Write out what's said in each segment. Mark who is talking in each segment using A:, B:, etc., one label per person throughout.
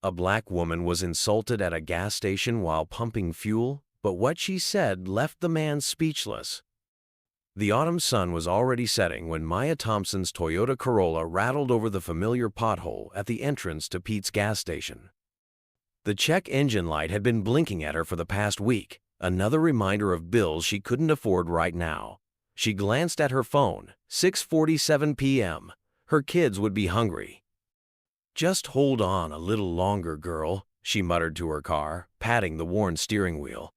A: A black woman was insulted at a gas station while pumping fuel, but what she said left the man speechless. The autumn sun was already setting when Maya Thompson's Toyota Corolla rattled over the familiar pothole at the entrance to Pete's gas station. The check engine light had been blinking at her for the past week, another reminder of bills she couldn't afford right now. She glanced at her phone, 6:47 p.m. Her kids would be hungry. "Just hold on a little longer, girl," she muttered to her car, patting the worn steering wheel.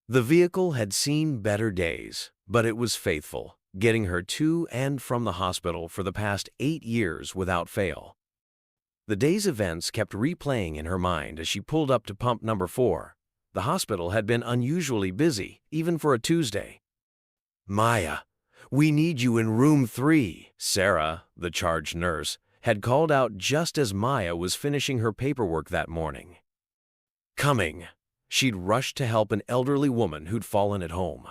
A: The vehicle had seen better days, but it was faithful, getting her to and from the hospital for the past 8 years without fail. The day's events kept replaying in her mind as she pulled up to pump number 4. The hospital had been unusually busy, even for a Tuesday. "Maya, we need you in room 3, Sarah, the charge nurse, had called out just as Maya was finishing her paperwork that morning. Coming. She'd rushed to help an elderly woman who'd fallen at home.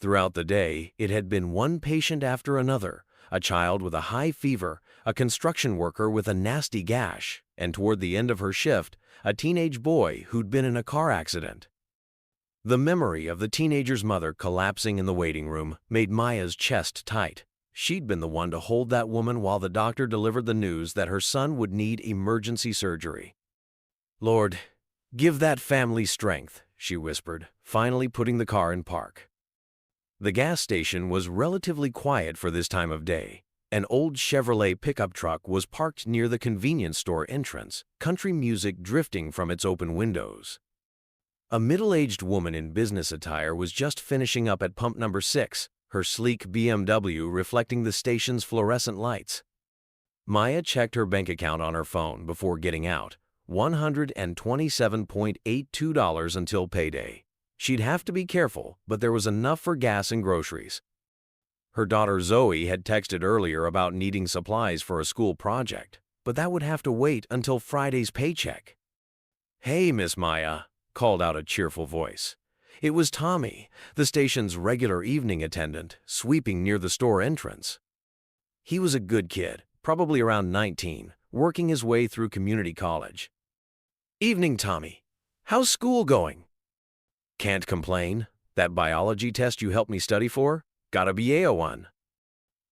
A: Throughout the day, it had been one patient after another, a child with a high fever, a construction worker with a nasty gash, and toward the end of her shift, a teenage boy who'd been in a car accident. The memory of the teenager's mother collapsing in the waiting room made Maya's chest tight. She'd been the one to hold that woman while the doctor delivered the news that her son would need emergency surgery. "Lord, give that family strength," she whispered, finally putting the car in park. The gas station was relatively quiet for this time of day. An old Chevrolet pickup truck was parked near the convenience store entrance, country music drifting from its open windows. A middle-aged woman in business attire was just finishing up at pump number 6, her sleek BMW reflecting the station's fluorescent lights. Maya checked her bank account on her phone before getting out, $127.82 until payday. She'd have to be careful, but there was enough for gas and groceries. Her daughter Zoe had texted earlier about needing supplies for a school project, but that would have to wait until Friday's paycheck. "Hey, Miss Maya," called out a cheerful voice. It was Tommy, the station's regular evening attendant, sweeping near the store entrance. He was a good kid, probably around 19, working his way through community college. "Evening, Tommy. How's school going?" "Can't complain. That biology test you helped me study for? Got a BA one."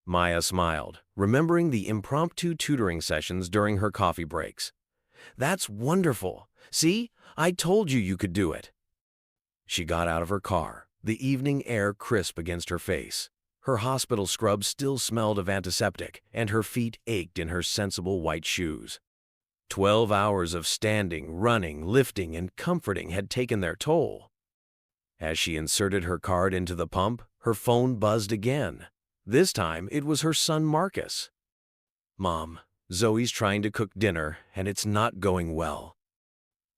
A: Maya smiled, remembering the impromptu tutoring sessions during her coffee breaks. "That's wonderful. See, I told you you could do it." She got out of her car, the evening air crisp against her face. Her hospital scrub still smelled of antiseptic, and her feet ached in her sensible white shoes. 12 hours of standing, running, lifting, and comforting had taken their toll. As she inserted her card into the pump, her phone buzzed again. This time, it was her son Marcus. "Mom, Zoe's trying to cook dinner, and it's not going well."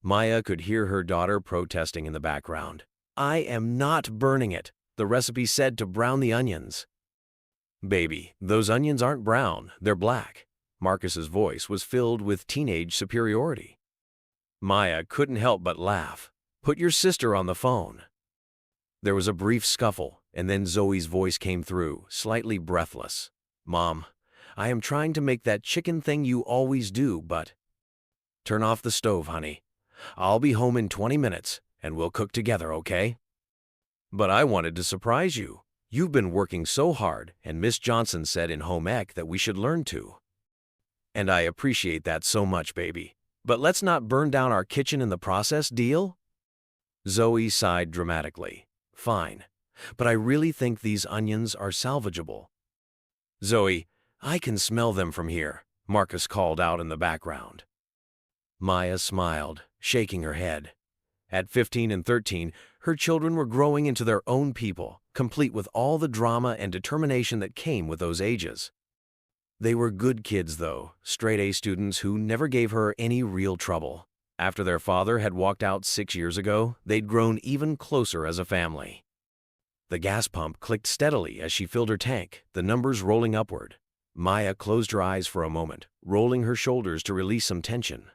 A: Maya could hear her daughter protesting in the background. "I am not burning it. The recipe said to brown the onions." "Baby, those onions aren't brown, they're black." Marcus's voice was filled with teenage superiority. Maya couldn't help but laugh. "Put your sister on the phone." There was a brief scuffle, and then Zoe's voice came through, slightly breathless. "Mom, I am trying to make that chicken thing you always do, but—" "Turn off the stove, honey. I'll be home in 20 minutes, and we'll cook together, okay?" "But I wanted to surprise you. You've been working so hard, and Miss Johnson said in home ec that we should learn to." "And I appreciate that so much, baby. But let's not burn down our kitchen in the process, deal?" Zoe sighed dramatically. "Fine, but I really think these onions are salvageable." "Zoe, I can smell them from here," Marcus called out in the background. Maya smiled, shaking her head. At 15 and 13, her children were growing into their own people, complete with all the drama and determination that came with those ages. They were good kids, though, straight-A students who never gave her any real trouble. After their father had walked out 6 years ago, they'd grown even closer as a family. The gas pump clicked steadily as she filled her tank, the numbers rolling upward. Maya closed her eyes for a moment, rolling her shoulders to release some tension.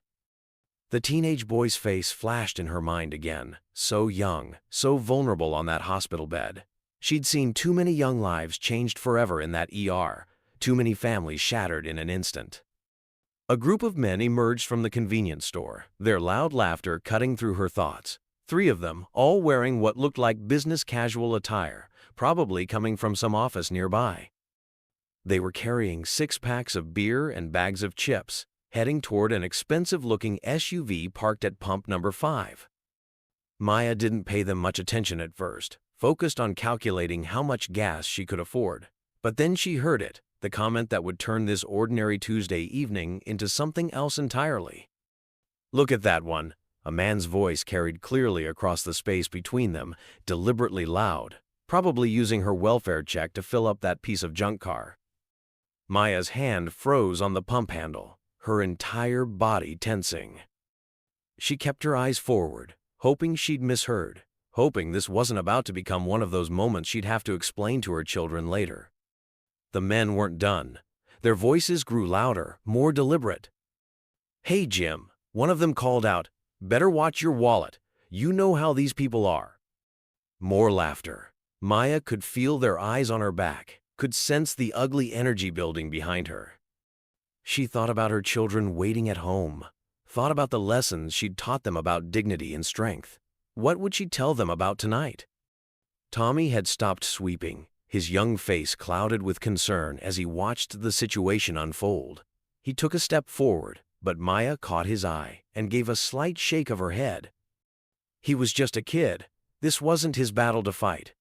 A: The teenage boy's face flashed in her mind again, so young, so vulnerable on that hospital bed. She'd seen too many young lives changed forever in that ER, too many families shattered in an instant. A group of men emerged from the convenience store, their loud laughter cutting through her thoughts. 3 of them, all wearing what looked like business casual attire, probably coming from some office nearby. They were carrying 6 packs of beer and bags of chips, heading toward an expensive-looking SUV parked at pump number 5. Maya didn't pay them much attention at first, focused on calculating how much gas she could afford. But then she heard it, the comment that would turn this ordinary Tuesday evening into something else entirely. "Look at that one." A man's voice carried clearly across the space between them, deliberately loud, probably using her welfare check to fill up that piece of junk car. Maya's hand froze on the pump handle, her entire body tensing. She kept her eyes forward, hoping she'd misheard, hoping this wasn't about to become one of those moments she'd have to explain to her children later. The men weren't done. Their voices grew louder, more deliberate. "Hey, Jim," one of them called out, "better watch your wallet. You know how these people are." More laughter. Maya could feel their eyes on her back, could sense the ugly energy building behind her. She thought about her children waiting at home, thought about the lessons she'd taught them about dignity and strength. What would she tell them about tonight? Tommy had stopped sweeping, his young face clouded with concern as he watched the situation unfold. He took a step forward, but Maya caught his eye and gave a slight shake of her head. He was just a kid. This wasn't his battle to fight.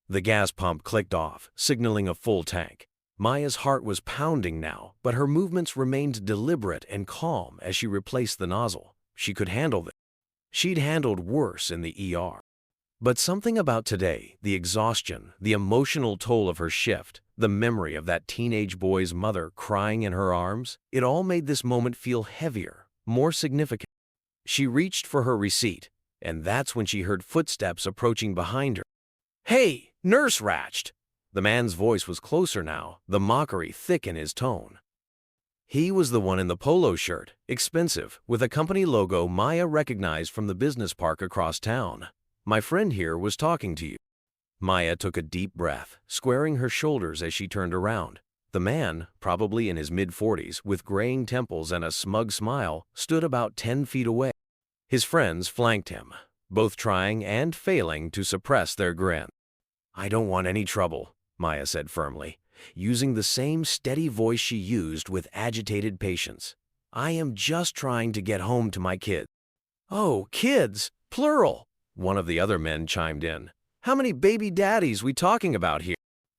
A: The gas pump clicked off, signaling a full tank. Maya's heart was pounding now, but her movements remained deliberate and calm as she replaced the nozzle. She could handle it. She'd handled worse in the ER. But something about today, the exhaustion, the emotional toll of her shift, the memory of that teenage boy's mother crying in her arms, it all made this moment feel heavier, more significant. She reached for her receipt, and that's when she heard footsteps approaching behind her. "Hey, Nurse Ratched!" The man's voice was closer now, the mockery thick in his tone. He was the one in the polo shirt, expensive, with a company logo Maya recognized from the business park across town. "My friend here was talking to you." Maya took a deep breath, squaring her shoulders as she turned around. The man, probably in his mid-40s, with graying temples and a smug smile, stood about 10 feet away. His friends flanked him, both trying and failing to suppress their grin. "I don't want any trouble," Maya said firmly, using the same steady voice she used with agitated patience. "I am just trying to get home to my kids." "Oh, kids, plural," one of the other men chimed in. "How many baby daddies we talking about here?"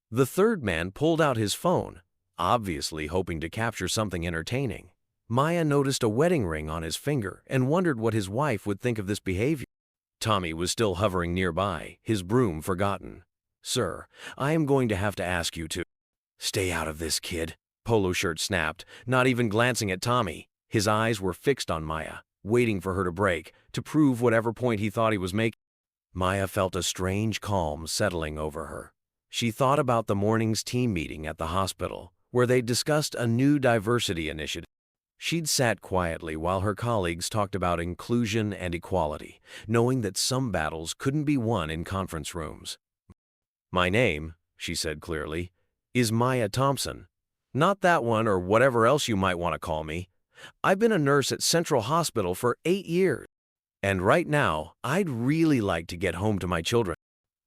A: The third man pulled out his phone, obviously hoping to capture something entertaining. Maya noticed a wedding ring on his finger and wondered what his wife would think of this behavior. Tommy was still hovering nearby, his broom forgotten. "Sir, I am going to have to ask you to—" "Stay out of this, kid," Polo Shirt snapped, not even glancing at Tommy. His eyes were fixed on Maya, waiting for her to break, to prove whatever point he thought he was making. Maya felt a strange calm settling over her. She thought about the morning's team meeting at the hospital, where they discussed a new diversity initiative. She'd sat quietly while her colleagues talked about inclusion and equality, knowing that some battles couldn't be won in conference rooms. "My name," she said clearly, "is Maya Thompson. Not that one or whatever else you might want to call me. I've been a nurse at Central Hospital for 8 years. And right now, I'd really like to get home to my children."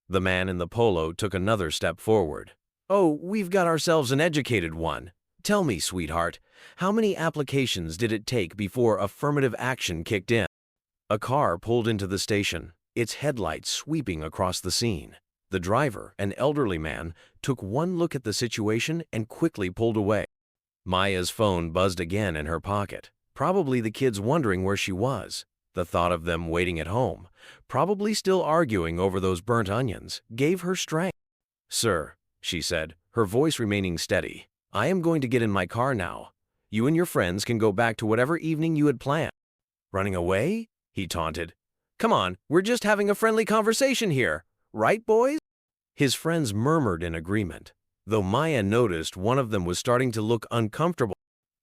A: The man in the polo took another step forward. "Oh, we've got ourselves an educated one. Tell me, sweetheart, how many applications did it take before affirmative action kicked in?" A car pulled into the station, its headlights sweeping across the scene. The driver, an elderly man, took one look at the situation and quickly pulled away. Maya's phone buzzed again in her pocket, probably the kids wondering where she was. The thought of them waiting at home, probably still arguing over those burnt onions, gave her strength. "Sir," she said, her voice remaining steady, "I am going to get in my car now. You and your friends can go back to whatever evening you had planned." "Running away?" he taunted. "Come on, we're just having a friendly conversation here. Right, boys?" His friends murmured in agreement, though Maya noticed one of them was starting to look uncomfortable.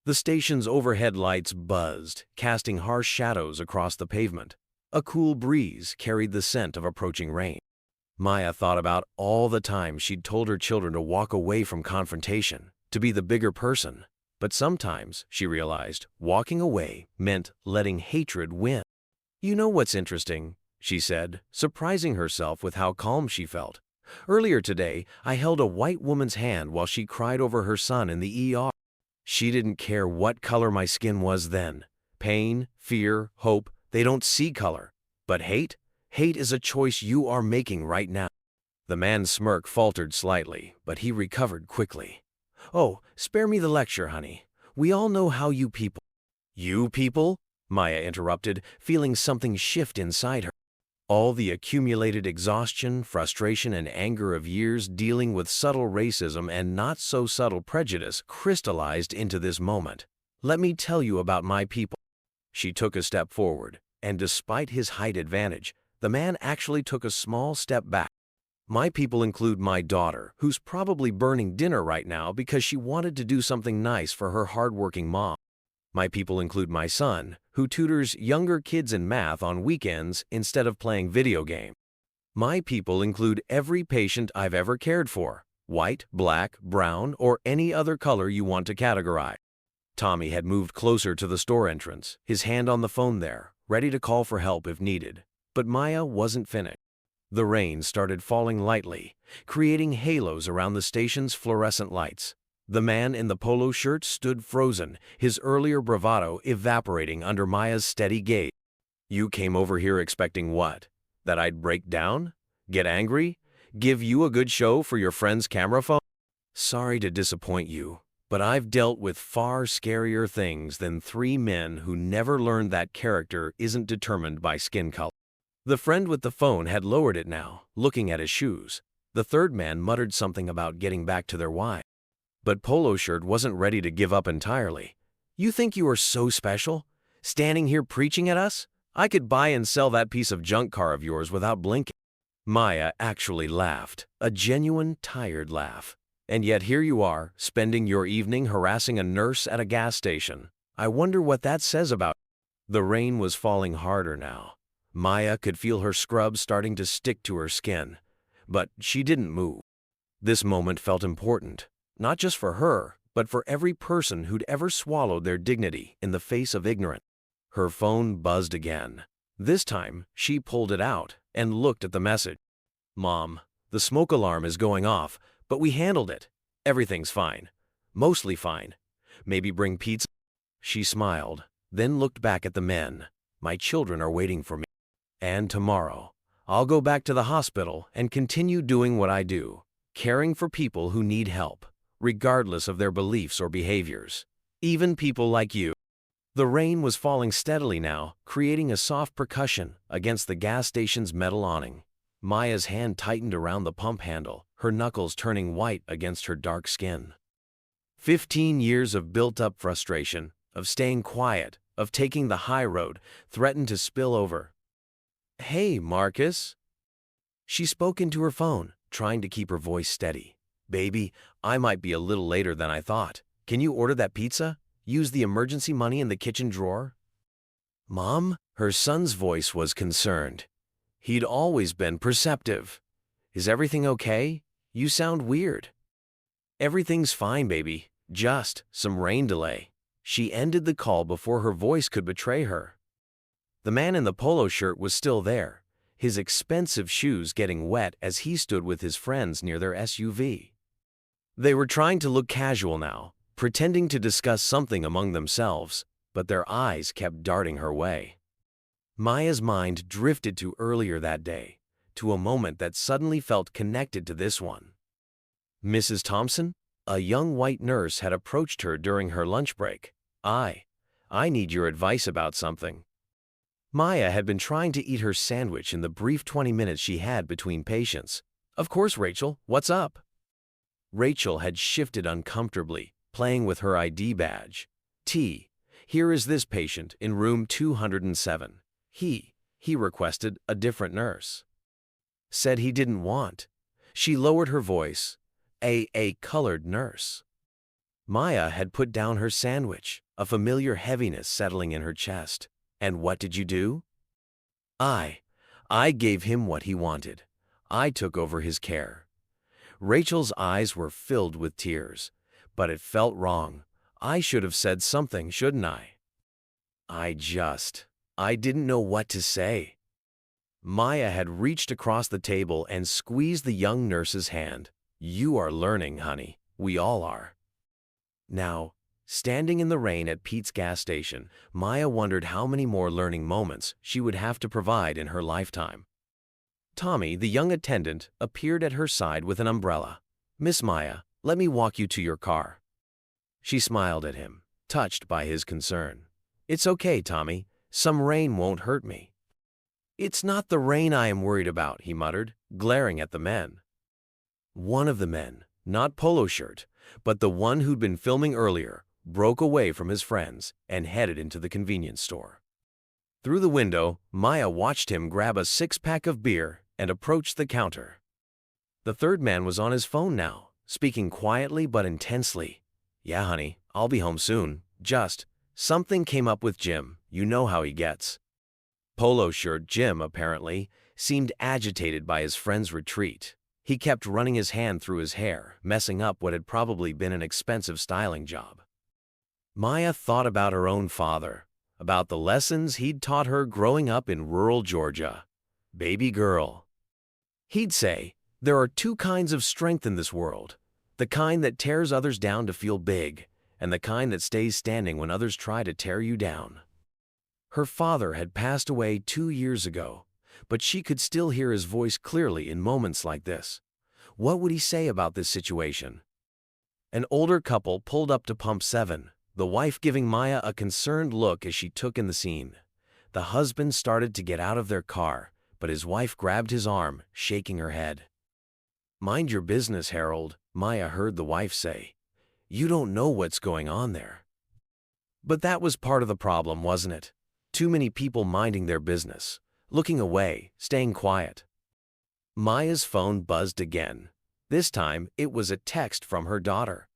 A: The station's overhead lights buzzed, casting harsh shadows across the pavement. A cool breeze carried the scent of approaching rain. Maya thought about all the times she'd told her children to walk away from confrontation, to be the bigger person. But sometimes, she realized, walking away meant letting hatred win. "You know what's interesting?" she said, surprising herself with how calm she felt. "Earlier today, I held a white woman's hand while she cried over her son in the ER. She didn't care what color my skin was then. Pain, fear, hope, they don't see color. But hate? Hate is a choice you are making right now." The man's smirk faltered slightly, but he recovered quickly. "Oh, spare me the lecture, honey. We all know how you people—" "You people?" Maya interrupted, feeling something shift inside her. All the accumulated exhaustion, frustration, and anger of years dealing with subtle racism and not-so-subtle prejudice crystallized into this moment. "Let me tell you about my people." She took a step forward, and despite his height advantage, the man actually took a small step back. "My people include my daughter, who's probably burning dinner right now because she wanted to do something nice for her hardworking mom. My people include my son, who tutors younger kids in math on weekends instead of playing video games. My people include every patient I've ever cared for, white, black, brown, or any other color you want to categorize." Tommy had moved closer to the store entrance, his hand on the phone there, ready to call for help if needed. But Maya wasn't finished. The rain started falling lightly, creating halos around the station's fluorescent lights. The man in the polo shirt stood frozen, his earlier bravado evaporating under Maya's steady gaze. "You came over here expecting what? That I'd break down? Get angry? Give you a good show for your friend's camera phone? Sorry to disappoint you, but I've dealt with far scarier things than 3 men who never learned that character isn't determined by skin color." The friend with the phone had lowered it now, looking at his shoes. The third man muttered something about getting back to their wives. But Polo Shirt wasn't ready to give up entirely. "You think you are so special? Standing here preaching at us? I could buy and sell that piece of junk car of yours without blinking." Maya actually laughed, a genuine, tired laugh. "And yet here you are, spending your evening harassing a nurse at a gas station. I wonder what that says about—" The rain was falling harder now. Maya could feel her scrub starting to stick to her skin, but she didn't move. This moment felt important, not just for her, but for every person who'd ever swallowed their dignity in the face of ignorance. Her phone buzzed again. This time, she pulled it out and looked at the message. "Mom, the smoke alarm is going off, but we handled it. Everything's fine. Mostly fine. Maybe bring pizza?" She smiled, then looked back at the men. "My children are waiting for me. And tomorrow, I'll go back to the hospital and continue doing what I do, caring for people who need help, regardless of their beliefs or behaviors. Even people like you." The rain was falling steadily now, creating a soft percussion against the gas station's metal awning. Maya's hand tightened around the pump handle, her knuckles turning white against her dark skin. 15 years of built-up frustration, of staying quiet, of taking the high road, threatened to spill over. "Hey, Marcus." She spoke into her phone, trying to keep her voice steady. "Baby, I might be a little later than I thought. Can you order that pizza? Use the emergency money in the kitchen drawer?" "Mom?" Her son's voice was concerned. He'd always been perceptive. "Is everything okay? You sound weird." "Everything's fine, baby. Just some rain delay." She ended the call before her voice could betray her. The man in the polo shirt was still there, his expensive shoes getting wet as he stood with his friends near their SUV. They were trying to look casual now, pretending to discuss something among themselves, but their eyes kept darting her way. Maya's mind drifted to earlier that day, to a moment that suddenly felt connected to this one. Mrs. Thompson, a young white nurse, had approached her during her lunch break. I need your advice about something." Maya had been trying to eat her sandwich in the brief 20 minutes she had between patients. "Of course, Rachel, what's up?" Rachel had shifted uncomfortably, playing with her ID badge. Here is this patient in room 207. He requested a different nurse. Said he didn't want." She lowered her voice. A colored nurse." Maya had put down her sandwich, a familiar heaviness settling in her chest. "And what did you do?" I gave him what he wanted. I took over his care." Rachel's eyes were filled with tears, but it felt wrong. I should have said something, shouldn't I? I didn't know what to say. Maya had reached across the table and squeezed the young nurse's hand. You are learning, honey. We all are. Now, standing in the rain at Pete's gas station, Maya wondered how many more learning moments she would have to provide in her lifetime. Tommy, the young attendant, appeared at her side with an umbrella. Miss Maya, let me walk you to your car. She smiled at him, touched by his concern. It's okay, Tommy. Some rain won't hurt me. It's not the rain I am worried about, he muttered, glaring at the men. One of the men, not Polo Shirt, but the one who'd been filming earlier, broke away from his friends and headed into the convenience store. Through the window, Maya watched him grab a six-pack of beer and approach the counter. The third man was on his phone now, speaking quietly but intensely. Yeah, honey, I'll be home soon. Just, something came up with Jim. You know how he gets. Polo Shirt Jim, apparently, seemed agitated by his friend's retreat. He kept running his hand through his hair, messing up what had probably been an expensive styling job. Maya thought about her own father, about the lessons he'd taught her growing up in rural Georgia. Baby girl. He'd say, there are two kinds of strength in this world, the kind that tears others down to feel big, and the kind that stays standing when others try to tear you down. Her father had passed away 2 years ago, but she could still hear his voice clearly in moments like this. What would he say about this situation? An older couple pulled up to Pump 7, the wife giving Maya a concerned look as she took in the scene. The husband started to get out of their car, but his wife grabbed his arm, shaking her head. Mind your business, Harold, Maya heard the wife say. You don't know what's going on there. But that was part of the problem, wasn't it? Too many people minding their business, looking away, staying quiet. Maya's phone buzzed again. This time, it was a text from her daughter.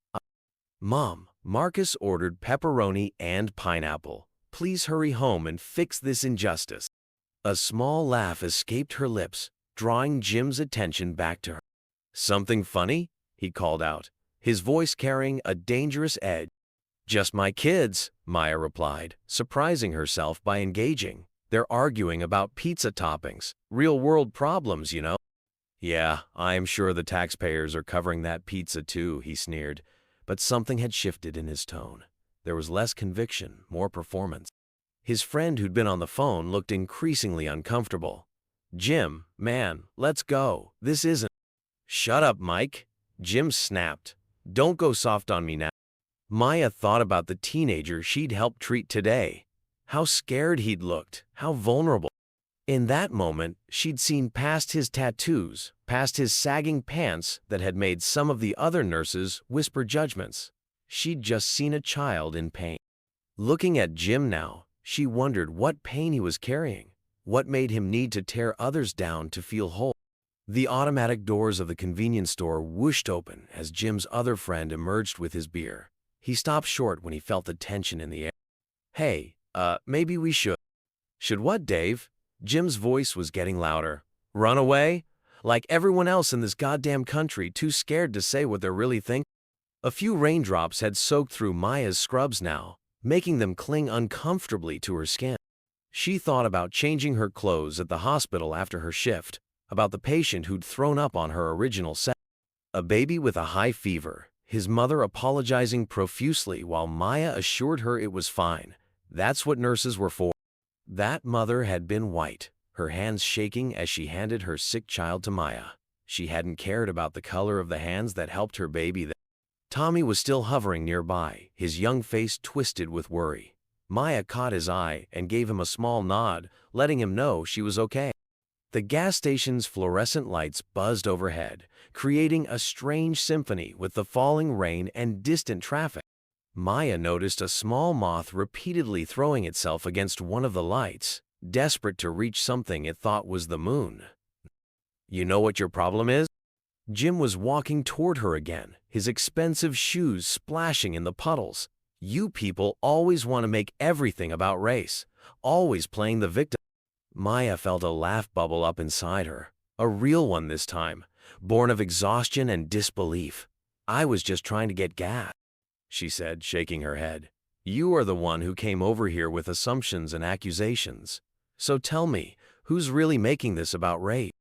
A: Mom, Marcus ordered pepperoni and pineapple. Please hurry home and fix this injustice. A small laugh escaped her lips, drawing Jim's attention back to her. Something funny? He called out, his voice carrying a dangerous edge. Just my kids, Maya replied, surprising herself by engaging. They're arguing about pizza toppings, real-world problems, you know. Yeah, I'm sure the taxpayers are covering that pizza too, he sneered. But something had shifted in his tone. There was less conviction, more performance. His friend who'd been on the phone looked increasingly uncomfortable. Jim, man, let's go. This isn't. Shut up, Mike. Jim snapped. Don't go soft on me now. Maya thought about the teenager she'd helped treat today. How scared he'd looked, how vulnerable. In that moment, she'd seen past his tattoos, past his sagging pants that had made some of the other nurses whisper judgments. She'd just seen a child in pain. Looking at Jim now, she wondered what pain he was carrying, what made him need to tear others down to feel whole. The automatic doors of the convenience store whooshed open as Jim's other friend emerged with his beer. He stopped short when he felt the tension in the air. Hey, maybe we should. Should what, Dave? Jim's voice was getting louder. Run away? Like everyone else in this goddamn country, too scared to say what they're really thinking? A few raindrops had soaked through Maya's scrubs now, making them cling uncomfortably to her skin. She thought about changing her clothes at the hospital after her shift, about the patient who'd thrown up on her original set. A baby with a high fever, his mother apologizing profusely while Maya assured her it was fine. That's what nurses were for. That mother had been white, her hands shaking as she handed her sick child to Maya. She hadn't cared about the color of the hands that helped her baby. Tommy was still hovering nearby, his young face twisted with worry. Maya caught his eye and gave him a small nod, letting him know she was okay. The gas station's fluorescent lights buzzed overhead, creating a strange symphony with the falling rain and distant traffic. Maya noticed a small moth repeatedly throwing itself against one of the lights, desperate to reach something it thought was the moon. You know what your problem is? Jim was walking toward her again, his expensive shoes splashing in the puddles. You people always want to make everything about race, always playing the victim. Maya felt a laugh bubble up inside her, a real one this time, born of exhaustion and disbelief. I was just trying to get gas. she said, shaking her head. You are the one who came over here with assumptions and accusations. So tell me, who's really making this about rape?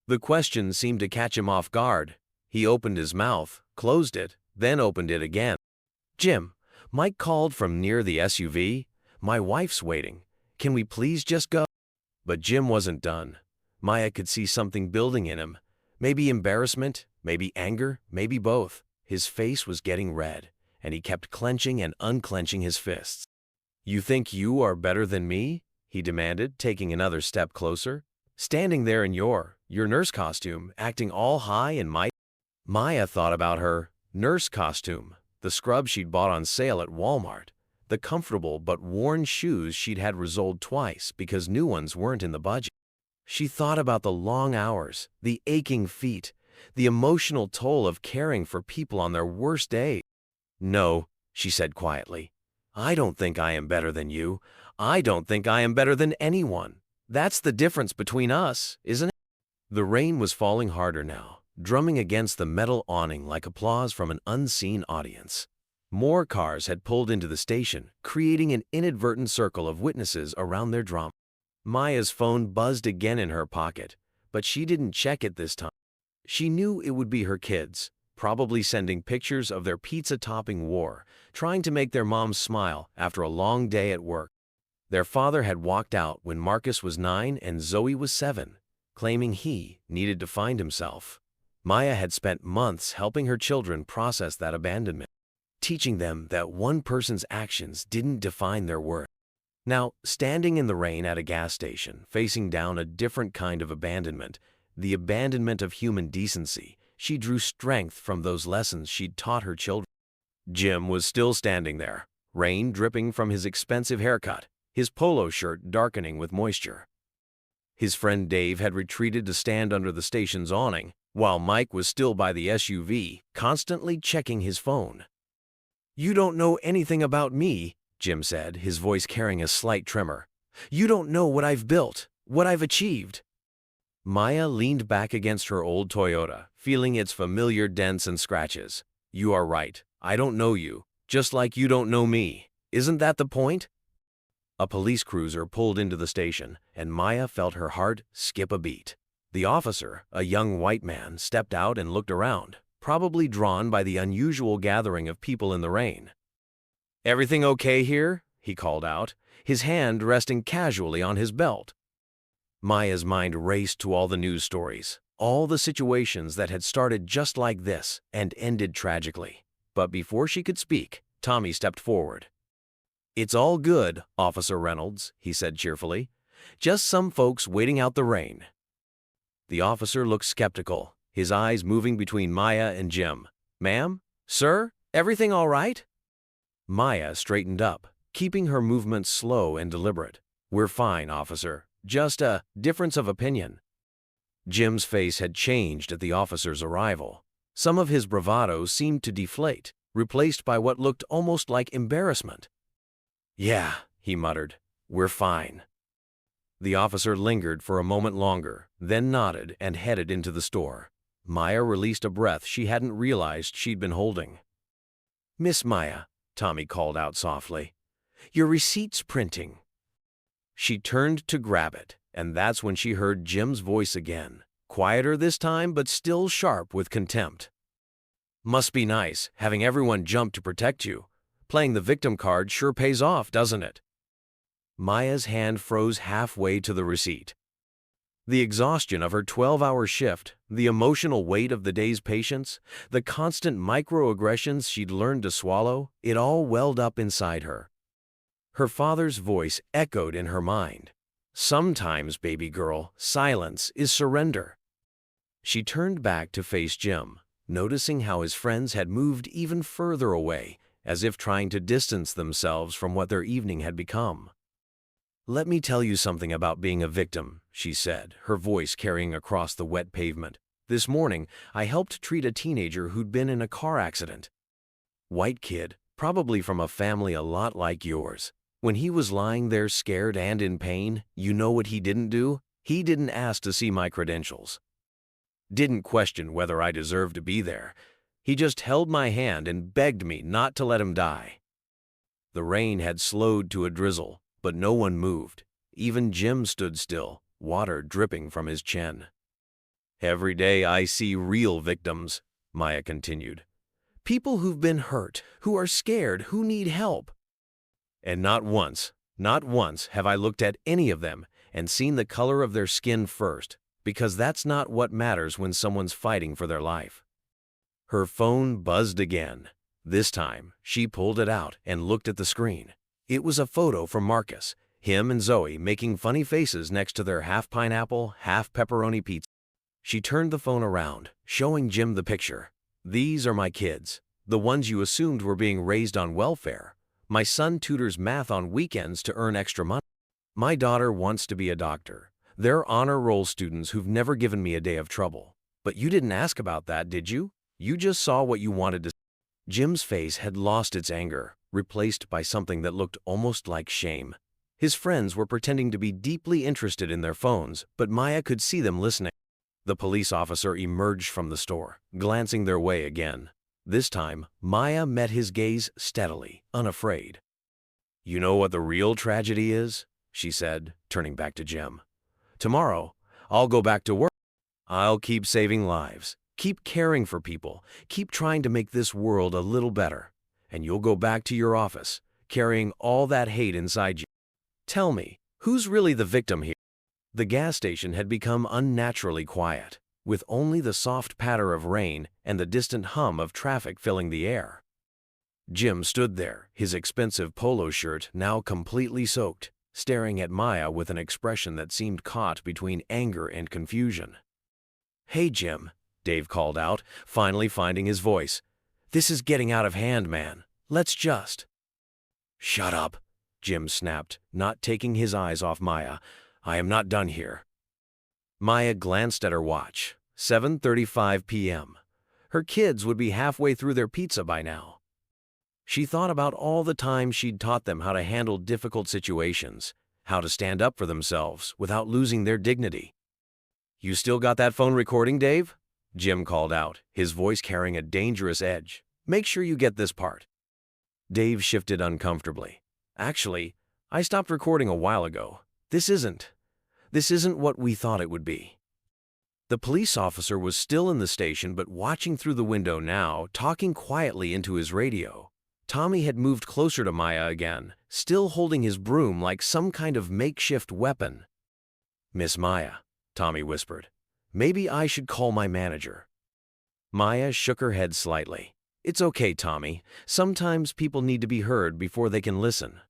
A: The question seemed to catch him off guard. He opened his mouth, closed it, then opened it again. Jim, Mike called from near the SUV. My wife's waiting. Can we please just go? But Jim wasn't done. Maya could see something building in him. Maybe embarrassment, maybe anger, maybe both. His face was getting red, and he kept clenching and unclenching his fists. You think you are better than me? He demanded, taking another step closer. Standing there in your nurse costume, acting all high and mighty. Maya thought about her nurse costume, the scrub she'd bought on sale at Walmart, the comfortable but worn shoes she'd had resoled twice because new ones weren't in the budget. She thought about the long hours, the aching feet, the emotional toll of caring for people on their worst day. No, she said quietly. I don't think I am better than you. I don't think I am better than anyone. That's the difference between us, isn't it? The rain was falling harder now, drumming against the metal awning like applause from an unseen audience. More cars had pulled into the station, creating an inadvertent circle of witnesses around their drama. Maya's phone buzzed again in her pocket, but she didn't check it this time. She knew it would be her kids, probably sending pictures of their pizza-topping war, trying to make their moms smile after a long day at work. Their father had walked out when Marcus was 9 and Zoe was 7, claiming he needed to find himself. Maya had spent months helping her children process that abandonment, teaching them that one person's actions didn't define their worth. Now, standing in the rain at a gas station, facing down a different kind of abandonment, the abandonment of human decency, she drew strength from those lessons she'd taught her children. Jim was still standing there, rain dripping from his expensive haircut, his polo shirt darkening with moisture. His friend Dave had retreated to stand under the station's awning, while Mike was still by the SUV, constantly checking his phone. You don't know anything about me, Jim said, his voice carrying a slight tremor. You don't know what I've built, what I've achieved. Maya leaned back against her old Toyota, feeling its familiar dents and scratches. You are right, I don't know you, just like you don't know me. Isn't that the point? A police cruiser pulled into the station, and Maya felt her heart skip a beat. The officer, a young white man, stepped out and looked around, probably drawn by the unusual gathering of people in the rain. Everything okay here? He called out, his hand resting casually on his belt. Maya's mind raced to all the news stories, all the situations that had started just like this and ended tragically. But before she could speak, Tommy stepped forward. It's all good, Officer Reynolds, he said cheerfully. Just some folks waiting out the rain. The officer looked skeptical, his eyes moving between Maya and Jim. Ma'am? Sir? Everything all right? Maya straightened up, keeping her movements slow and deliberate. We're fine, officer. Just a difference of opinion. Jim's face had changed at the officer's arrival. Some of his bravado seemed to deflate, replaced by what looked almost like embarrassment. Yeah, he muttered. We're fine. The officer lingered for a moment longer, then nodded and headed into the store. Maya released a breath she hadn't realized she'd been holding. Miss Maya, Tommy called out softly. Your receipt's printing. She turned to grab it, and that's when she heard Jim's voice again, quieter this time but still sharp with contempt. Must be nice, having everyone jump to protect you. Playing the victim card sure pays off, doesn't it? Maya's hand froze halfway to the receipt. The exhaustion of her 12-hour shift, the emotional weight of the day's patients, the constant microaggressions she'd learned to swallow, it all welled up inside her. Her father's voice echoed in her mind. Sometimes, baby girl, silence is surrender. She turned back to face Jim, noticing how his friends had moved even further away, as if trying to distance themselves from what their evening had become. Let me tell you something about being a victim, she said, her voice carrying across the wet pavement. This morning, I helped treat a teenager who'd been in a car accident. White kid, probably from a family a lot like yours. When he was lying there scared and in pain, you know what he didn't do? He didn't ask to see my credentials. Didn't question whether I deserved to be there. He just held my hand and begged me not to let him die. The rain had slowed to a drizzle, but no one moved. Even Jim stood still, water dripping from his chin. Every day I see real victims, Maya continued. People who've been hurt, who are scared, who need help. And not once have I looked at any of them and seen the color of their skin first, because that's not what matters when someone's fighting for their life. Her phone buzzed again. This time, she pulled it out and looked at the screen. It was a photo from Marcus, him and Zoe making funny faces next to their half pineapple, half pepperoni pizza. She turned the phone around, showing Jim the picture. These are my kids, the ones you assumed were being raised on welfare. My son tutors math on weekends to earn extra money. My daughter wants to be a doctor. They're honor roll students who've never given me a day of trouble. But you didn't ask about that, did you? You just saw what you wanted to see. Jim's face had lost its anger, replaced by something that looked almost like shame. His friends were pretending to be deeply interested in their phones, but Maya could see them listening. The police officer emerged from the store, glancing their way again. This time, Maya met his gaze steadily, unafraid. You know what the real tragedy is? She said, turning back to Jim. Tomorrow, I'll go back to work. I'll keep saving lives, keep caring for people, keep trying to make this world a little better. And you'll go back to your office, carrying all that hate inside you. Tell me, who's really the victim here? The gas station had become unnaturally quiet, with only the soft patter of rain and the distant hum of traffic filling the air. Jim stood there, his expensive polo shirt now completely soaked, staring at Maya with an expression that seemed caught between anger and confusion. Hey, Jim, Dave called out, finally finding his voice. This is getting out of hand, man. Let's just… Shut up, Jim snapped, not taking his eyes off Maya. I am not done here. Maya glanced at her watch. 7:35 p.m. Her kids would be halfway through their pizza by now. She thought about all the time she'd taught them how to handle difficult situations, how to stand up for themselves without losing their dignity. You still got that phone recording, Dave? Jim called out, his voice carrying a dangerous edge. Make sure you get this part. Dave shifted uncomfortably. Actually, I stopped recording a while ago. This isn't what we thought it would be. The police officer was still in the station but watching through the window now, talking quietly into his radio. Tommy had moved closer to Maya again, still holding his broom like some kind of makeshift weapon. Miss Maya, Tommy whispered, maybe I should call my manager. Maya shook her head slightly. It's okay, Tommy. Sometimes people need to be heard before they can listen.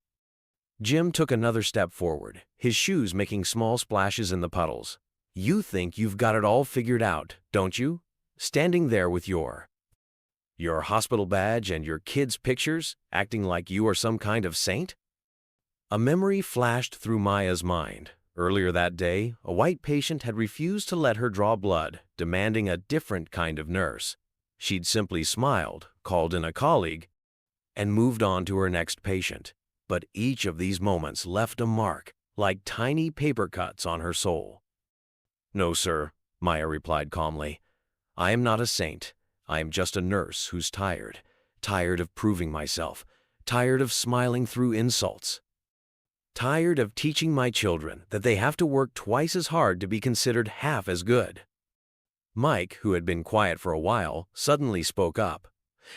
A: Jim took another step forward, his shoes making small splashes in the puddles. You think you've got it all figured out, don't you? Standing there with your hospital badge and your kids' pictures, acting like you are some kind of saint? A memory flashed through Maya's mind. Earlier that day, a white patient had refused to let her draw blood, demanding a different kind of nurse. She'd simply smiled, called in a colleague, and moved on to her next patient. But each of these moments left a mark, like tiny paper cuts on her soul. No, sir, Maya replied calmly. I am not a saint. I am just a nurse who's tired of proving myself, tired of smiling through insults, tired of teaching my children that they have to work twice as hard to be considered half as good. Mike, who had been quiet for a while, suddenly spoke up.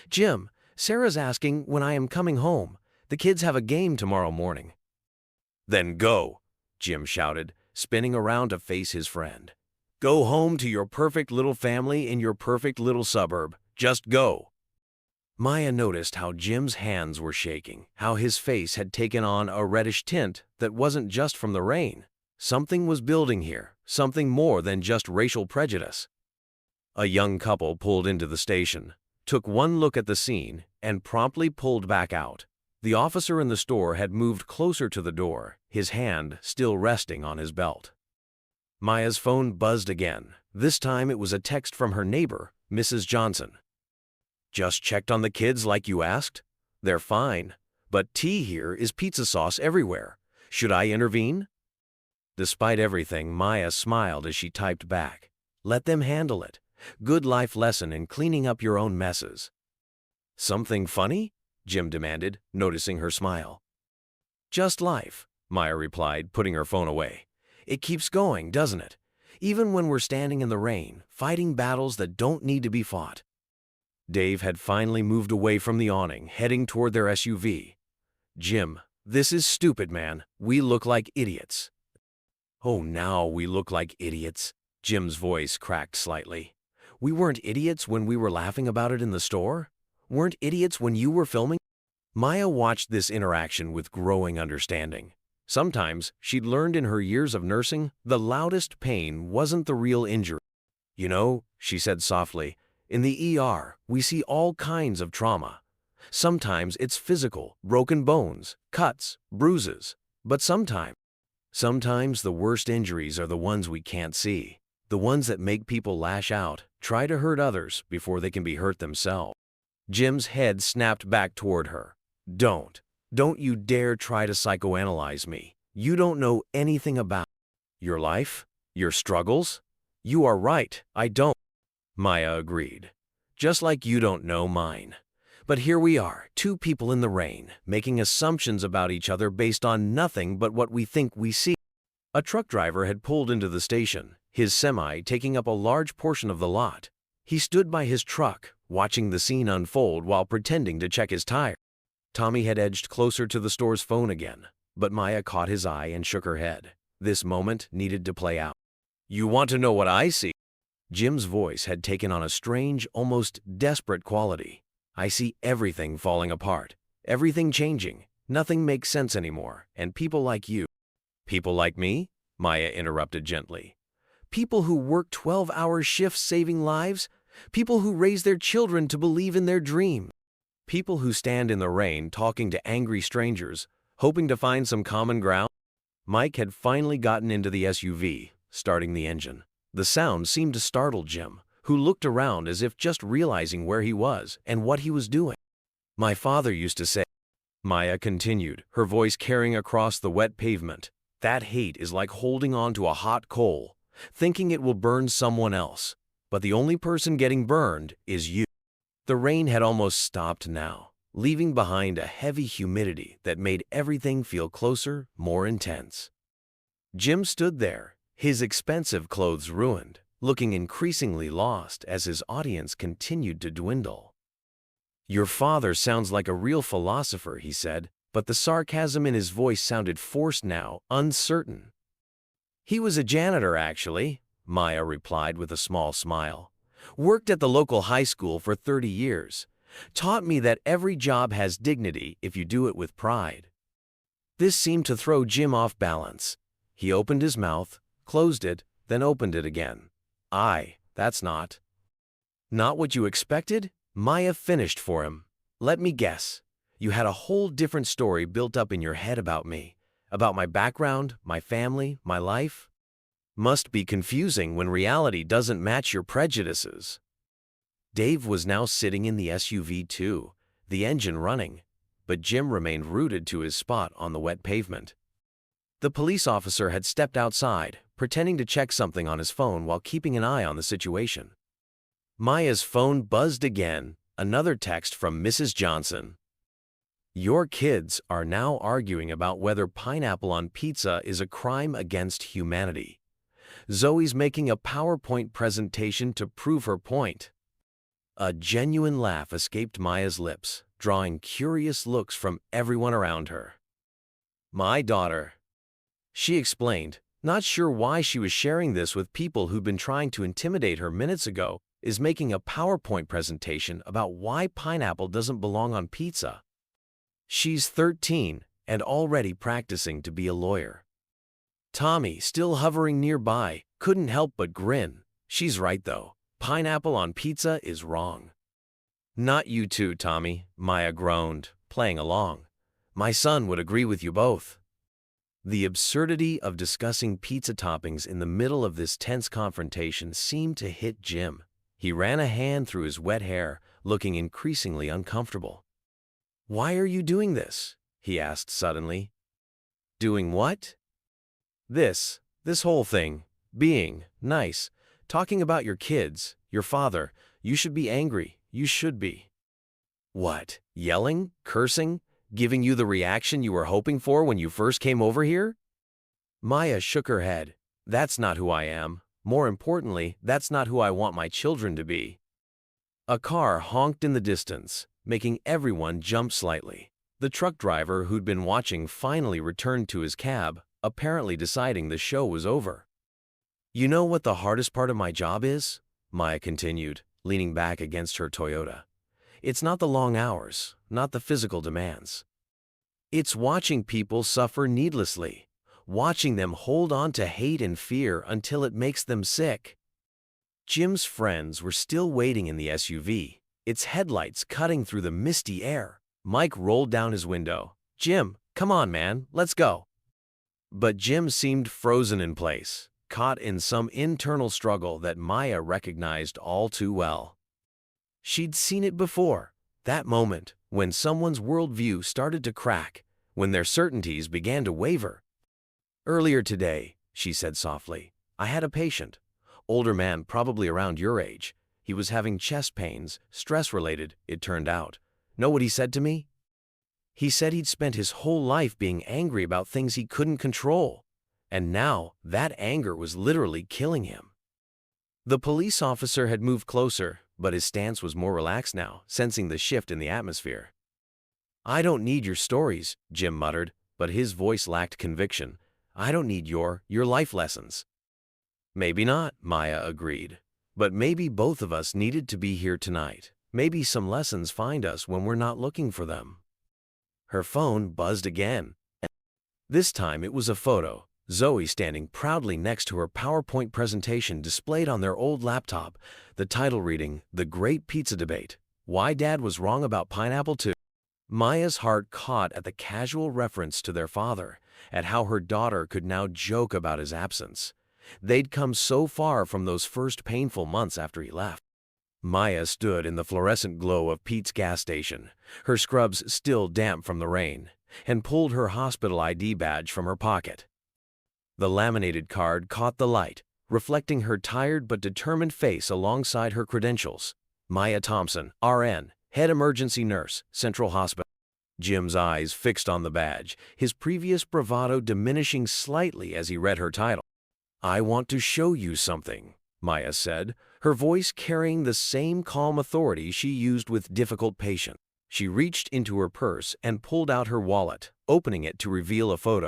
A: Jim, Sarah's asking when I am coming home. The kids have a game tomorrow morning. Then go, Jim shouted, spinning around to face his friend. Go home to your perfect little family in your perfect little suburb. Just go. Maya noticed how Jim's hands were shaking, how his face had taken on a reddish tint that wasn't just from the rain. Something was building here, something more than just racial prejudice. A young couple pulled into the station, took one look at the scene, and promptly pulled back out. The officer in the store had moved closer to the door, his hand still resting on his belt. Maya's phone buzzed again. This time it was a text from her neighbor, Mrs. Johnson. Just checked on the kids like you asked? They're fine, but tea here is pizza sauce everywhere. Should I intervene? Despite everything, Maya smiled as she typed back. Let them handle it. Good life lesson in cleaning up your own messes. Something funny? Jim demanded, noticing her smile. Just life, Maya replied, putting her phone away. It keeps going, doesn't it? Even when we're standing in the rain, fighting battles that don't need to be fought. Dave had finally moved away from the awning, heading toward their SUV. Jim, this is stupid, man. We look like idiots. Oh, now we look like idiots. Jim's voice cracked slightly. We weren't idiots when we were laughing about it in the store? Weren't idiots when you were filming? Maya watched this interaction with growing understanding. Sometimes, she'd learned in her years of nursing, the loudest pain wasn't the real injury. You know, she said softly, in the ER, we see all kinds of trauma. Sometimes it's physical, broken bones, cuts, bruises. But sometimes the worst injuries are the ones we can't see. The ones that make people lash out, try to hurt others before they can be hurt themselves. Jim's head snapped back toward her. Don't you dare try to psychoanalyze me. You don't know anything about your life, your struggles. You are right, I don't. Maya agreed. Just like you don't know mine. But here we are, two people in the rain, making assumptions about each other based on nothing but what we think we see. A truck driver had pulled into the station, his semi taking up a large portion of the lot. He stood by his truck, watching the scene unfold while pretending to check his tire. Tommy had edged closer to the store's phone again, but Maya caught his eye and shook her head. This moment needed to play out. You want to know what I see? Jim's voice had taken on a strange, almost desperate quality. I see everything falling apart, everything changing. Nothing makes sense anymore, and people like you. People like me? Maya interrupted gently. People who work 12-hour shifts saving lives? People who raise their children to believe in their dream? People who stand in the rain talking to angry strangers, hoping to find some common ground? Mike had finally gotten into the SUV, starting the engine. The sound seemed to startle Jim, who looked around as if just realizing where he was and what he was doing. My father used to say, Maya continued, her voice carrying across the wet pavement, that hate is like holding on to a hot coal, thinking it will burn someone else. But the only person getting burned is you. The rain had almost stopped now, leaving behind a heavy humidity that made everything feel closer, more intense. Jim stood there, his expensive clothes ruined, looking increasingly lost as his audience continued to dwindle. Your father sounds like a real philosopher, he said, but the sarcasm in his voice sounded forced now, uncertain. He was a janitor, actually, Maya replied with a small smile. Worked at the local high school for 30 years. Taught me that every job has dignity if you do it with pride. This seemed to throw Jim off balance. He opened his mouth, closed it, then opened it again. That's not what you expected? Maya finished for him. Let me guess. You had a whole different story built up in your head about me, about my background, my family, my life. Must be confusing when reality doesn't match your prejudices. Dave was now sitting in the SUV too, the engine running, but Jim remained rooted to his spot on the wet pavement. The police officer had stepped outside, pretending to check something on his phone while keeping an eye on the situation. Maya's phone buzzed again, another text from Mrs. Johnson. Your kids are now arguing about whether pineapple on pizza is a crime against humanity. Zoe's making a PowerPoint presentation to prove her point. A genuine laugh escaped Maya's lips, drawing curious looks from everyone around her. My daughter, she explained, not sure why she was sharing this with people who'd been trying to intimidate her minutes ago, is making a PowerPoint presentation about why pineapple doesn't belong on pizza. She's 13 and already practicing to be a lawyer. Tommy, still hovering nearby, couldn't help but grin. She's right though. Pineapple on pizza is wrong. Not you too, Tommy, Maya groaned, playing along. My son would agree with you both. The absurdity of discussing pizza toppings in the middle of this tense confrontation seemed to hit Jim. He ran a hand through his wet hair, looking increasingly uncomfortable. Why are you doing this? He asked suddenly. Doing what? This whole thing, being nice, Talking about your kids, your father, you should be angry. You should be. What? Yelling? Cursing? Giving you the reaction you were hoping for when you first came over here? Maya shook her head. That's not who I am. More importantly, that's not who I want my children to be. A car honked in the distance, making everyone jump slightly. The truck driver who'd been watching finally returned to his cab, apparently deciding the show was over. You know what the hardest part of my job is? Maya continued, leaning back against her Toyota. It's not the long hours, not the physical demands. It's watching people suffer needlessly, watching them hold on to hate and fear until it makes them sick. Jim's friends were still waiting in the SUV, its headlights cutting through the misty air. Mike rolled down his window. Jim, come on, man, let's go. But Jim seemed frozen in place, caught in some internal struggle that Maya recognized all too well. She'd seen it before, that moment when someone's worldview started to crack, when their certainties began to waver. Earlier today, she said softly, I had a patient. Older man, probably around your age. He was having chest pains, stress-related, it turned out. Know what he said to me? He said he'd spent his whole life being angry about things he couldn't control, and now that anger was literally killing him. The police officer had moved closer, but his stance was more relaxed now, sensing the shift in the atmosphere. I don't need your stories, Jim muttered, but his voice lacked conviction. I don't need your life lessons. Maybe not, Maya agreed. But maybe both of us needed to be here tonight. Maybe some lessons find us when we're not looking for them. Her phone buzzed again. This time it was a photo, Zoe standing proudly next to her PowerPoint presentation displayed on their old laptop, the title reading, The Great Pizza Debate, Why Dad Was Wrong About Pineapple Too. Maya's heart caught at the casual reference to their father, at how her daughter could now joke about his absence. They'd come so far from those first painful months after he left. Maya stood in the fluorescent glow of Pete's gas station, her scrubs still damp from the rain, and pulled her hospital ID badge from her pocket. The laminated card caught the light, reflecting her tired but determined face alongside her credentials. Maya Thompson, RN, Head Emergency Nurse, Central Hospital. Jim's eyes fixed on the badge, his previous bravado diminishing slightly as he read her title. I want to show you something, Maya said, her voice carrying the same calm authority she used with difficult patients. She reached into her purse and pulled out her wallet, opening it to reveal a photo.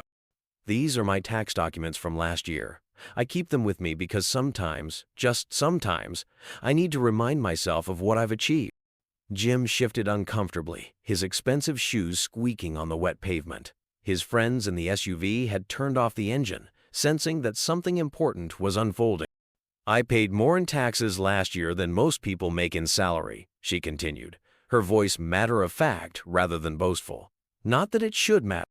A: These are my tax documents from last year. I keep them with me because sometimes, just sometimes, I need to remind myself of what I've achieved. Jim shifted uncomfortably, his expensive shoes squeaking on the wet pavement. His friends in the SUV had turned off the engine, sensing that something important was unfolding. I paid more in taxes last year than most people make in salary, she continued, her voice matter-of-fact rather than boastful. Not that it should matter.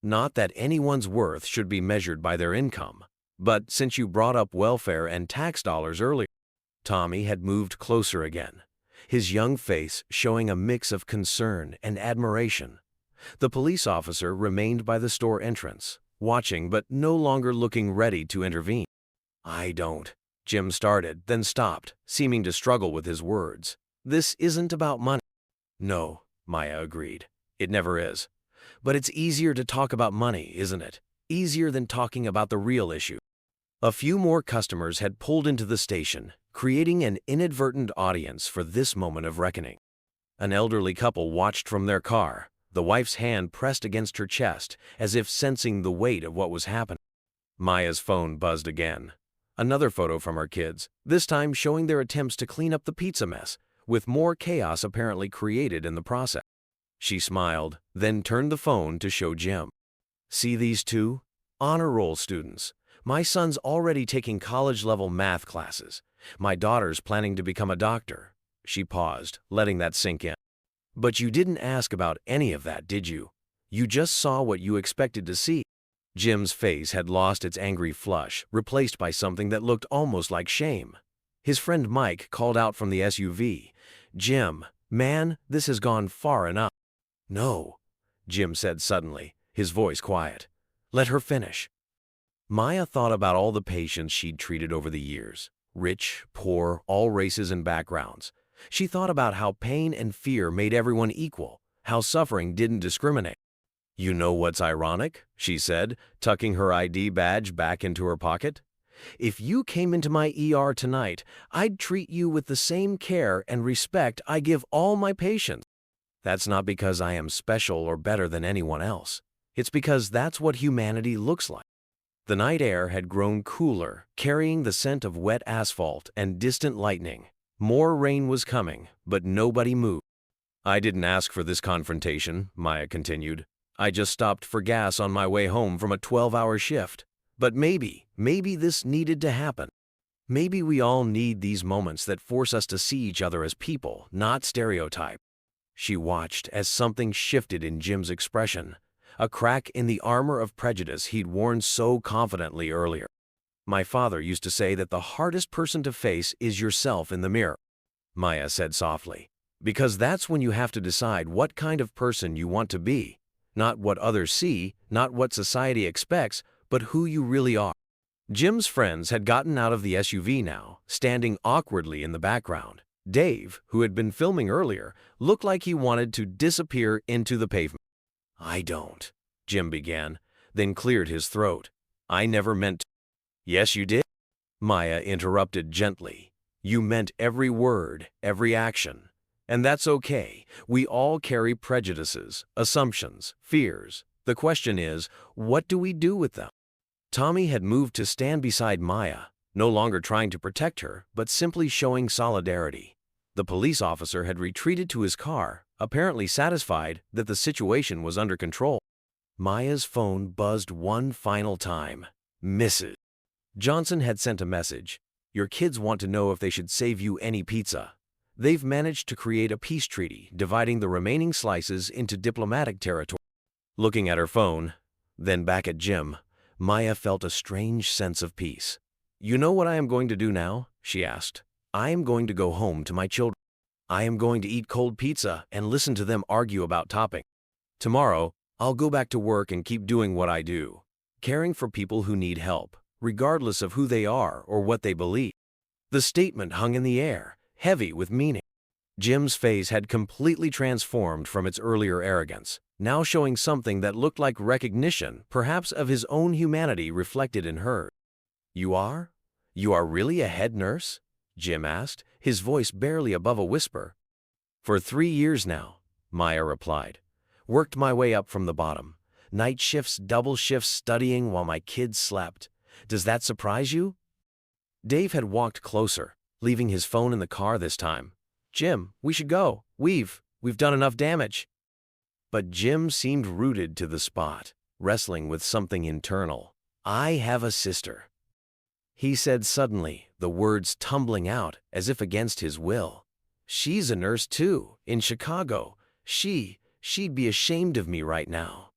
A: Not that anyone's worth should be measured by their income. But since you brought up welfare and tax dollars earlier, Tommy had moved closer again, his young face showing a mix of concern and admiration. The police officer remained by the store entrance, watching but no longer looking ready to intervene. I don't, Jim started, then stopped, seeming to struggle with his words. This isn't about money. No, Maya agreed. It never is. But it's easier to talk about money, isn't it? Easier than talking about the real issue. A few more customers had pulled into the station, creating an inadvertent audience for this moment of reckoning. An elderly couple watched from their car, the wife's hand pressed against her chest, as if sensing the weight of what was happening. Maya's phone buzzed again. Another photo from her kids, this time showing their attempts to clean up the pizza mess, with more chaos apparently created in the process. She smiled, then turned the phone to show Jim. See these two? Honor roll students. My son's already taking college-level math classes. My daughter's planning to become a doctor. She paused, letting that sink in. But you didn't ask about any of that, did you? You just saw what you expected to see. Jim's face had lost its angry flush, replaced by something that looked almost like shame. His friend Mike called out from the SUV, Jim, man, this has gone far enough. No, Jim said suddenly, his voice quiet. Let her finish. Maya thought about all the patients she'd treated over the years, Rich, poor, all races and backgrounds. She thought about how pain and fear made everyone equal, how suffering didn't discriminate. "You know what's ironic?" she said, tucking her ID badge back into her pocket. "If you came into my ER tonight, I'd treat you with the same care and respect I give all my patients. That's not because I am special or better than anyone else. It's because that's what humanity looks like." The night air had grown cooler, carrying the scent of wet asphalt and distant lightning. More rain was coming, but nobody moved. "I didn't ask for this confrontation," Maya continued. "I just stopped for gas on my way home from a 12-hour shift. But maybe this needed to happen. Maybe we all need these moments that force us to see each other as people, not stereotype." She watched as something shifted in Jim's expression, a crack in the armor of prejudice he'd worn so confidently earlier. "My father used to say that the hardest person to face is yourself in the mirror," Maya said softly, "because that's when you have to decide what kind of person you want to be. Not what others see, not what society expects, but who you really are." Jim's friends had gotten out of the SUV now, standing awkwardly in the background. Dave, who had been filming earlier, looked like he wanted to disappear into the pavement. "I don't," Jim began, then cleared his throat. "I never meant to." "Yes, you did," Maya interrupted gently. "You meant every word, every action. And that's okay. We all carry prejudices, assumptions, fears. The question is, what do we do with them?" Tommy had moved to stand beside Maya, no longer trying to protect her, but simply showing solidarity. The police officer had retreated to his car, apparently satisfied that the situation was under control. Maya's phone buzzed one final time. "Mrs. Johnson had sent a message. Your kids want to know if they should save you any pizza. They've managed to create a peace treaty, dividing the remaining slices into diplomatic territory." Looking at her phone, then back at Jim, Maya felt a strange sense of peace. "You know what I am going to do now?" she asked. "I am going to go home to my children. I am going to eat cold pizza and listen to them argue about topping. Tomorrow, I'll go back to work and keep doing what I do, caring for people who need help, regardless of who they are or what they believe." The statement hung in the air, heavy with meaning. Jim's face had completely transformed from its earlier arrogance, now showing something that looked like recognition, perhaps of his own humanity reflected in hers. "You are? You are really a head nurse?" Jim asked, his voice barely above a whisper. "For 3 years now," Maya replied. "Worked my way up from the bottom. Night shifts, double shifts, studying while my kids slept. Does that surprise you?" Dave had walked closer, leaving his phone in the car this time. "Jim, we should go. We've done enough damage." But Jim seemed rooted to the spot, wrestling with something internal. "I have a sister," he said suddenly, the words tumbling out as if against his will. "She's a nurse too, in Chicago. She'd be ashamed of me right now."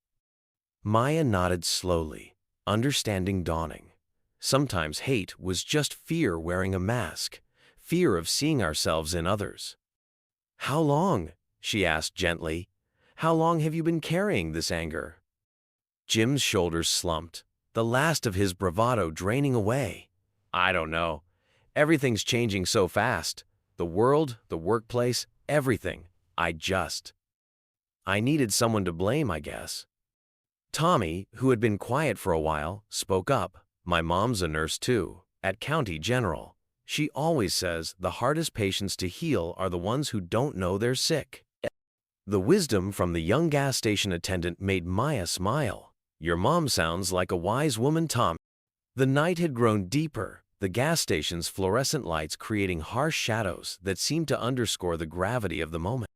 A: Maya nodded slowly, understanding dawning. Sometimes hate was just fear wearing a mask, fear of seeing ourselves in others. "How long?" she asked gently. "How long have you been carrying this anger?" Jim's shoulders slumped, the last of his bravado draining away. "I don't know. Everything's changing so fast. The world, the workplace, everything. I needed someone to blame, I guess." Tommy, who had been quiet for a while, spoke up. "My mom's a nurse too, at County General. She always says the hardest patients to heal are the ones who don't know they're sick." The wisdom from the young gas station attendant made Maya smile. "Your mom sounds like a wise woman, Tom." The night had grown deeper, the gas station's fluorescent lights creating harsh shadows that seemed to underscore the gravity of the moment.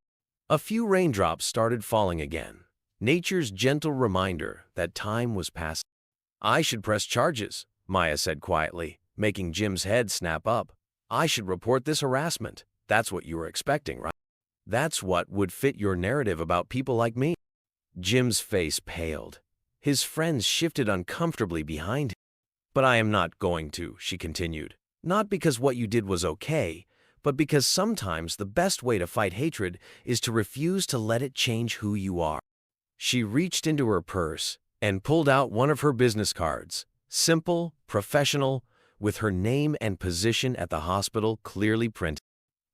A: A few raindrops started falling again, nature's gentle reminder that time was passing. "I should press charges," Maya said quietly, making Jim's head snap up. "I should report this harassment. That's what you were expecting, right? That's what would fit your narrative about people like me." Jim's face paled. His friends shifted uncomfortably behind him. "But I am not going to," she continued. "Not because what you did was okay, but because sometimes the best way to fight hatred is to refuse to let it change who you are." She reached into her purse and pulled out one of her business cards. Simple, professional, with her name and position at the hospital clearly printed.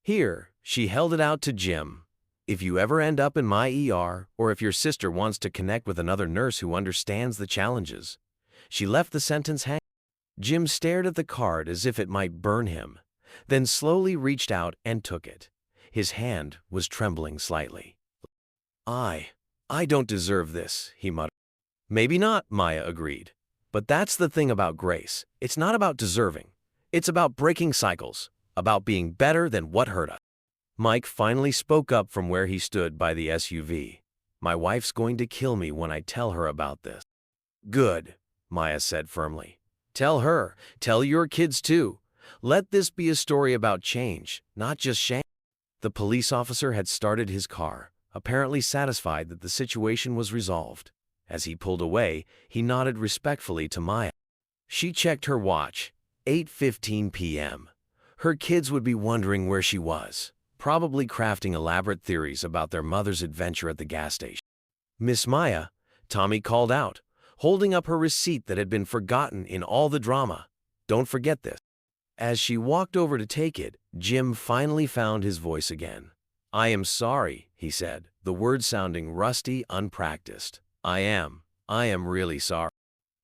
A: Here, she held it out to Jim. If you ever end up in my ER, or if your sister wants to connect with another nurse who understands the challenges. She left the sentence hanging. Jim stared at the card as if it might burn him, then slowly reached out and took it. His hand was trembling slightly. I don't deserve this, he muttered. Maybe not, Maya agreed. But that's the thing about grace. It's not about deserving. It's about breaking cycles, about being better than what hurt us. Mike finally spoke up from where he stood by the SUV. My wife's going to kill me when I tell her about this. Good, Maya said firmly. Tell her, tell your kids too. Let this be a story about change, not just shame. The police officer had started his car, apparently satisfied that the situation was resolved. As he pulled away, he nodded respectfully to Maya. She checked her watch, 8:15 p.m. Her kids would be wondering where she was, probably crafting elaborate theories about their mother's adventure at the gas station. Miss Maya, Tommy called out, holding up her receipt that had been forgotten in all the drama. Don't forget this. As she walked over to take it, Jim finally found his voice again. I am sorry, he said, the words sounding rusty, unpracticed. I am really sorry.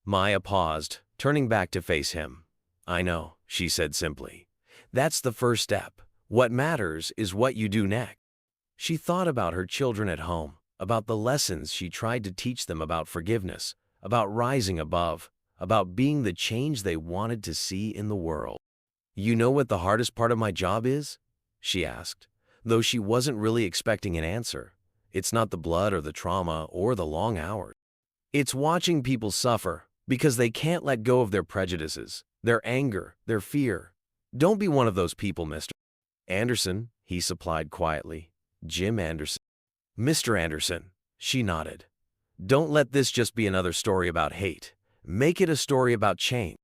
A: Maya paused, turning back to face him. I know, she said simply. That's the first step. What matters is what you do next. She thought about her children at home, about the lessons she tried to teach them about forgiveness, about rising above, about being the change they wanted to see in the world. You know what the hardest part of my job is? She asked, though she wasn't really expecting an answer. It's not the blood or the trauma or the long hours. It's watching people suffer because they can't let go of their prejudices, their anger, their fear. Don't be one of those people, Mr. Anderson, he supplied quietly. Jim Anderson. Mr. Anderson, she nodded. Don't let this just be another story about hate. Make it a story about change.